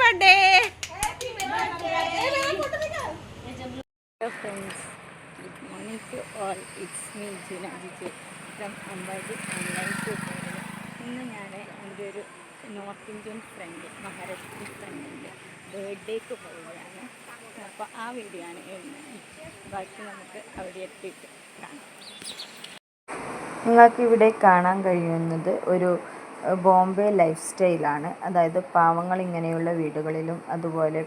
Birthday. Hello friends, good morning to all. It's me Gina Vijay from Ambadi Online Tutorial. ഇന്ന് ഞാൻ എൻ്റെ ഒരു north Indian front, മഹാരാഷ്ട്രൻ ഫ്രണ്ടിൻ്റെ ബർത്ത്ഡേക്ക് പോവുകയാണ്. അപ്പോൾ ആ വീഡിയോ ആണ് ഇന്ന്. ബാക്കി നമുക്ക് അവിടെ എത്തിയിട്ട് കാണാം. നിങ്ങൾക്ക് ഇവിടെ കാണാൻ കഴിയുന്നത് ഒരു ബോംബെ ലൈഫ് സ്റ്റൈലാണ്. അതായത് പാവങ്ങൾ ഇങ്ങനെയുള്ള വീടുകളിലും അതുപോലെ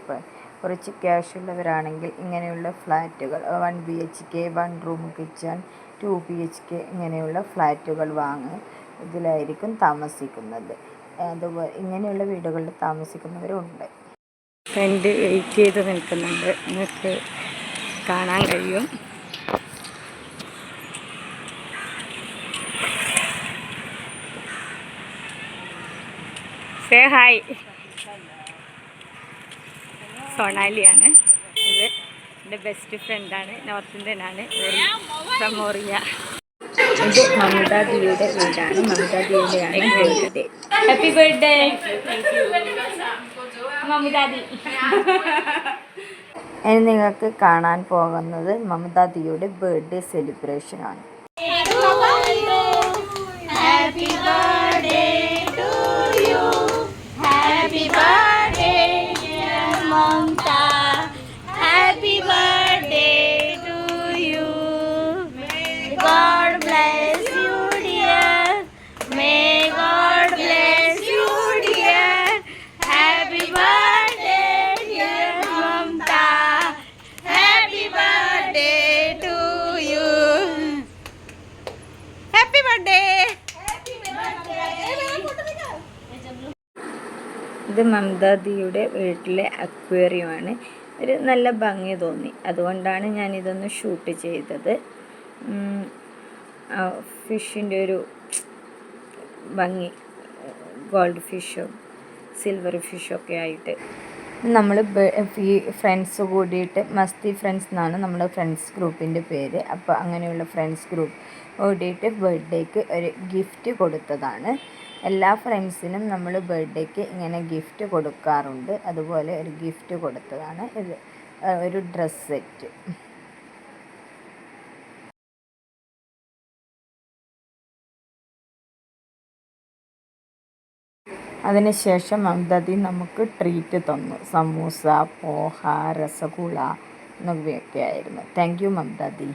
കുറച്ച് ക്യാഷ് ഉള്ളവരാണെങ്കിൽ ഇങ്ങനെയുള്ള ഫ്ലാറ്റുകൾ 1 BHK 1 റൂം കിച്ചൺ 2 BHK ഇങ്ങനെയുള്ള ഫ്ലാറ്റുകൾ വാങ്ങി ഇതിലായിരിക്കും താമസിക്കുന്നത്. അതുപോലെ ഇങ്ങനെയുള്ള വീടുകളിൽ താമസിക്കുന്നവരുണ്ട്. ഫ്രണ്ട് വെയിറ്റ് ചെയ്ത് നിൽക്കുന്നുണ്ട്, നിങ്ങൾക്ക് കാണാൻ കഴിയും. Say hi. സോണാലിയാണ് ഇത്, എൻ്റെ ബെസ്റ്റ് ഫ്രണ്ടാണ്, നോർത്ത് ഇന്ത്യനാണ്, ഫ്രം ഓറിയ. ഇത് മമതാദിയുടെ വീടാണ്, മമതാദിയുടെയാണ് ബർത്ത്ഡേ. Happy birthday Mamtadi. ഇനി നിങ്ങൾക്ക് കാണാൻ പോകുന്നത് മമതാദിയുടെ ബർത്ത്ഡേ സെലിബ്രേഷനാണ്. Happy birthday to you, happy birthday Mamta, happy birthday to you. May God bless you dear, may God bless you dear. Happy birthday dear Mamta, happy birthday to you. Happy birthday. ഇത് മമതാദിയുടെ വീട്ടിലെ അക്വേറിയമാണ്. ഒരു നല്ല ഭംഗി തോന്നി, അതുകൊണ്ടാണ് ഞാനിതൊന്ന് shoot ചെയ്തത്. ഫിഷിൻ്റെ ഒരു ഭംഗി, ഗോൾഡ് ഫിഷും സിൽവർ ഫിഷൊക്കെ ആയിട്ട് നമ്മൾ ഫ്രണ്ട്സ് കൂടിയിട്ട്, മസ്തി ഫ്രണ്ട്സ് എന്നാണ് നമ്മുടെ ഫ്രണ്ട്സ് ഗ്രൂപ്പിൻ്റെ പേര്. അപ്പോൾ അങ്ങനെയുള്ള ഫ്രണ്ട്സ് ഗ്രൂപ്പ് കൂടിയിട്ട് ബർത്ത്ഡേക്ക് ഒരു ഗിഫ്റ്റ് കൊടുത്തതാണ്. എല്ലാ ഫ്രണ്ട്സിനും നമ്മൾ ബർത്ത്ഡേക്ക് ഇങ്ങനെ ഗിഫ്റ്റ് കൊടുക്കാറുണ്ട്. അതുപോലെ ഒരു ഗിഫ്റ്റ് കൊടുത്തതാണ് ഇത്, ഒരു ഡ്രസ് സെറ്റ്. അതിനുശേഷം മമതാദി നമുക്ക് ട്രീറ്റ് തന്നു. സമൂസ, പോഹ, രസഗുള എന്നിവയൊക്കെ ആയിരുന്നു. Thank you മമതാദി.